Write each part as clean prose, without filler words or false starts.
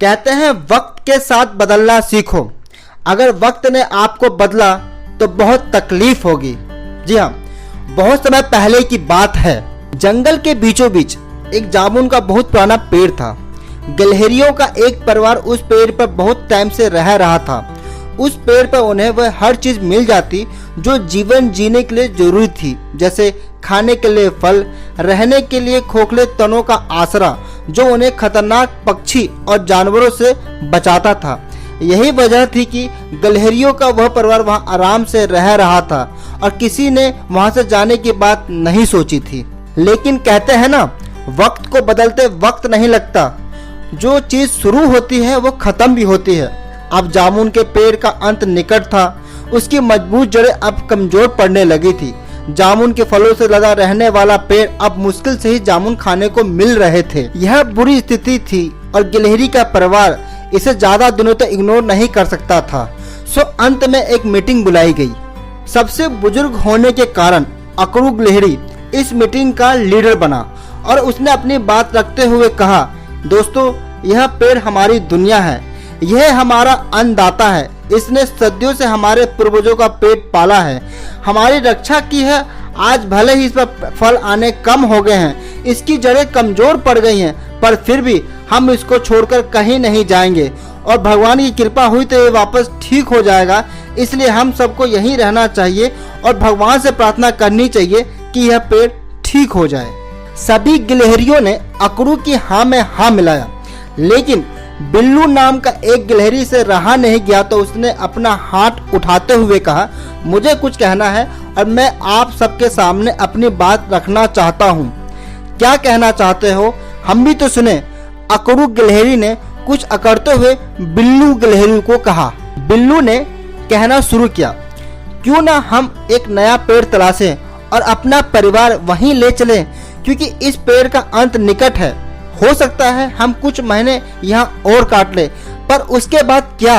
कहते हैं वक्त के साथ बदलना सीखो। अगर वक्त ने आपको बदला तो बहुत तकलीफ होगी। जी हाँ, बहुत समय पहले की बात है। जंगल के बीचों बीच एक जामुन का बहुत पुराना पेड़ था। गिलहरियों का एक परिवार उस पेड़ पर बहुत टाइम से रह रहा था। उस पेड़ पर उन्हें वह हर चीज मिल जाती जो जीवन जीने के लिए जरूरी थी, जैसे खाने के लिए फल, रहने के लिए खोखले तनों का आसरा जो उन्हें खतरनाक पक्षी और जानवरों से बचाता था। यही वजह थी कि गिलहरियों का वह परिवार वहां आराम से रह रहा था और किसी ने वहां से जाने की बात नहीं सोची थी। लेकिन कहते हैं ना, वक्त को बदलते वक्त नहीं लगता। जो चीज शुरू होती है वो खत्म भी होती है। अब जामुन के पेड़ का अंत निकट था। उसकी मजबूत जड़ें अब कमजोर पड़ने लगी थी। जामुन के फलों से लदा रहने वाला पेड़ अब मुश्किल से ही जामुन खाने को मिल रहे थे। यह बुरी स्थिति थी और गिलहरी का परिवार इसे ज्यादा दिनों तक इग्नोर नहीं कर सकता था। सो अंत में एक मीटिंग बुलाई गई। सबसे बुजुर्ग होने के कारण अकड़ू गिलहरी इस मीटिंग का लीडर बना और उसने अपनी बात रखते हुए कहा, दोस्तों, यह पेड़ हमारी दुनिया है। यह हमारा अन्नदाता है। इसने सदियों से हमारे पूर्वजों का पेट पाला है, हमारी रक्षा की है। आज भले ही इस पर फल आने कम हो गए हैं, इसकी जड़ें कमजोर पड़ गई हैं, पर फिर भी हम इसको छोड़कर कहीं नहीं जाएंगे और भगवान की कृपा हुई तो ये वापस ठीक हो जाएगा। इसलिए हम सबको यहीं रहना चाहिए और भगवान से प्रार्थना करनी चाहिए कि यह पेड़ ठीक हो जाए। सभी गिलहरियों ने अकड़ू की हाँ में हाँ मिलाया, लेकिन बिल्लू नाम का एक गिलहरी से रहा नहीं गया तो उसने अपना हाथ उठाते हुए कहा, मुझे कुछ कहना है और मैं आप सबके सामने अपनी बात रखना चाहता हूँ। क्या कहना चाहते हो, हम भी तो सुने। अकड़ू गिलहरी ने कुछ अकड़ते हुए बिल्लू गिलहरी को कहा। बिल्लू ने कहना शुरू किया, क्यों ना हम एक नया पेड़ तलाशें और अपना परिवार वहीं ले चलें, क्योंकि इस पेड़ का अंत निकट है। हो सकता है हम कुछ महीने यहाँ और काट ले, पर उसके बाद क्या?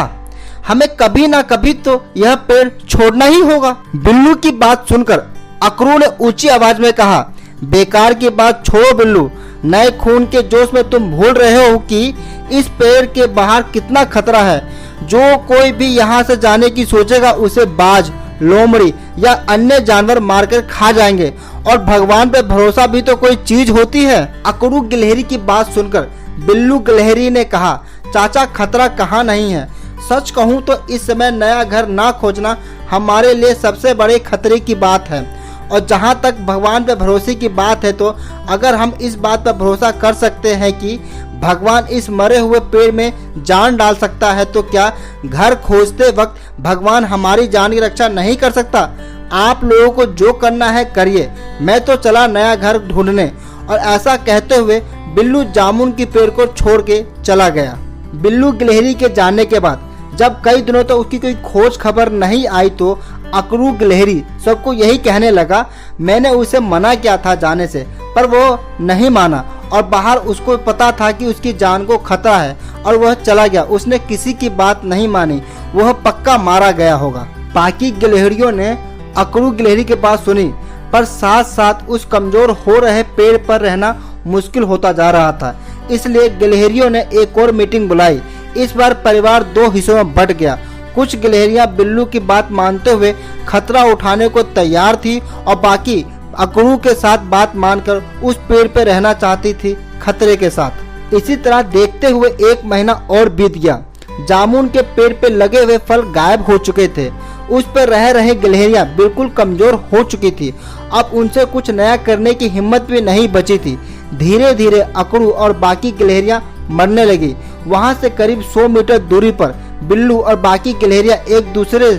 हमें कभी ना कभी तो यह पेड़ छोड़ना ही होगा। बिल्लू की बात सुनकर अकड़ू ने ऊंची आवाज में कहा, बेकार की बात छोड़ो बिल्लू। नए खून के जोश में तुम भूल रहे हो कि इस पेड़ के बाहर कितना खतरा है। जो कोई भी यहाँ से जाने की सोचेगा उसे बाज, लोमड़ी या अन्य जानवर मारकर खा जाएंगे, और भगवान पे भरोसा भी तो कोई चीज होती है। अकड़ू गिलहरी की बात सुनकर बिल्लू गिलहरी ने कहा, चाचा, खतरा कहाँ नहीं है। सच कहूँ तो इस समय नया घर ना खोजना हमारे लिए सबसे बड़े खतरे की बात है। और जहाँ तक भगवान पे भरोसे की बात है, तो अगर हम इस बात पर भरोसा कर सकते हैं कि भगवान इस मरे हुए पेड़ में जान डाल सकता है, तो क्या घर खोजते वक्त भगवान हमारी जान की रक्षा नहीं कर सकता? आप लोगों को जो करना है करिए, मैं तो चला नया घर ढूंढने। और ऐसा कहते हुए बिल्लू जामुन की पेड़ को छोड़ के चला गया। बिल्लू गिलहरी के जाने के बाद जब कई दिनों तक उसकी कोई खोज खबर नहीं आई, तो अकड़ू गिलहरी सबको यही कहने लगा, मैंने उसे मना किया था जाने से, पर वो नहीं माना और बाहर उसको पता था कि उसकी जान को खतरा है और वह चला गया। उसने किसी की बात नहीं मानी, वह पक्का मारा गया होगा। बाकी गिलहरियों ने अकड़ू गिलहरी की बात सुनी, पर साथ साथ उस कमजोर हो रहे पेड़ पर रहना मुश्किल होता जा रहा था। इसलिए गिलहरियों ने एक और मीटिंग बुलाई। इस बार परिवार दो हिस्सों में बंट गया। कुछ गिलहरियां बिल्लू की बात मानते हुए खतरा उठाने को तैयार थी और बाकी अकड़ू के साथ बात मानकर उस पेड़ पर रहना चाहती थी खतरे के साथ। इसी तरह देखते हुए 1 महीना और बीत गया। जामुन के पेड़ पे लगे हुए फल गायब हो चुके थे। उस पर रह रहे गिलहरियां बिल्कुल कमजोर हो चुकी थी। अब उनसे कुछ नया करने की हिम्मत भी नहीं बची थी। धीरे धीरे अकड़ू और बाकी गिलहरियां मरने लगी। वहां से करीब 100 मीटर दूरी पर बिल्लू और बाकी गिलहरियां एक दूसरे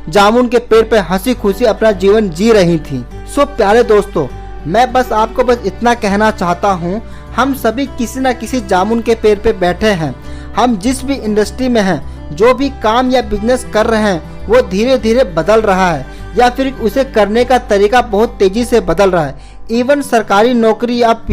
जामुन के पेड़ पर हंसी खुशी अपना जीवन जी रही थी। सो प्यारे दोस्तों, मैं बस आपको इतना कहना चाहता हूँ, हम सभी किसी न किसी जामुन के पेड़ पे बैठे हैं। हम जिस भी इंडस्ट्री में हैं, जो भी काम या बिजनेस कर रहे हैं, वो धीरे धीरे बदल रहा है या फिर उसे करने का तरीका बहुत तेजी से बदल रहा है। इवन सरकारी नौकरी अब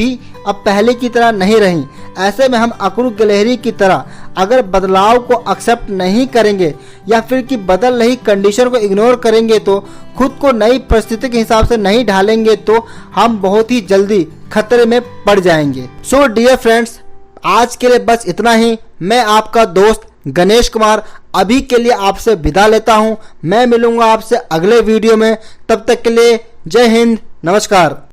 पहले की तरह नहीं रही। ऐसे में हम अकड़ू गिलहरी की तरह अगर बदलाव को एक्सेप्ट नहीं करेंगे या फिर कि बदल रही कंडीशन को इग्नोर करेंगे, तो खुद को नई परिस्थिति के हिसाब से नहीं ढालेंगे, तो हम बहुत ही जल्दी खतरे में पड़ जाएंगे। सो डियर फ्रेंड्स, आज के लिए बस इतना ही। मैं आपका दोस्त गणेश कुमार अभी के लिए आपसे विदा लेता हूं। मैं मिलूंगा आपसे अगले वीडियो में। तब तक के लिए जय हिंद, नमस्कार।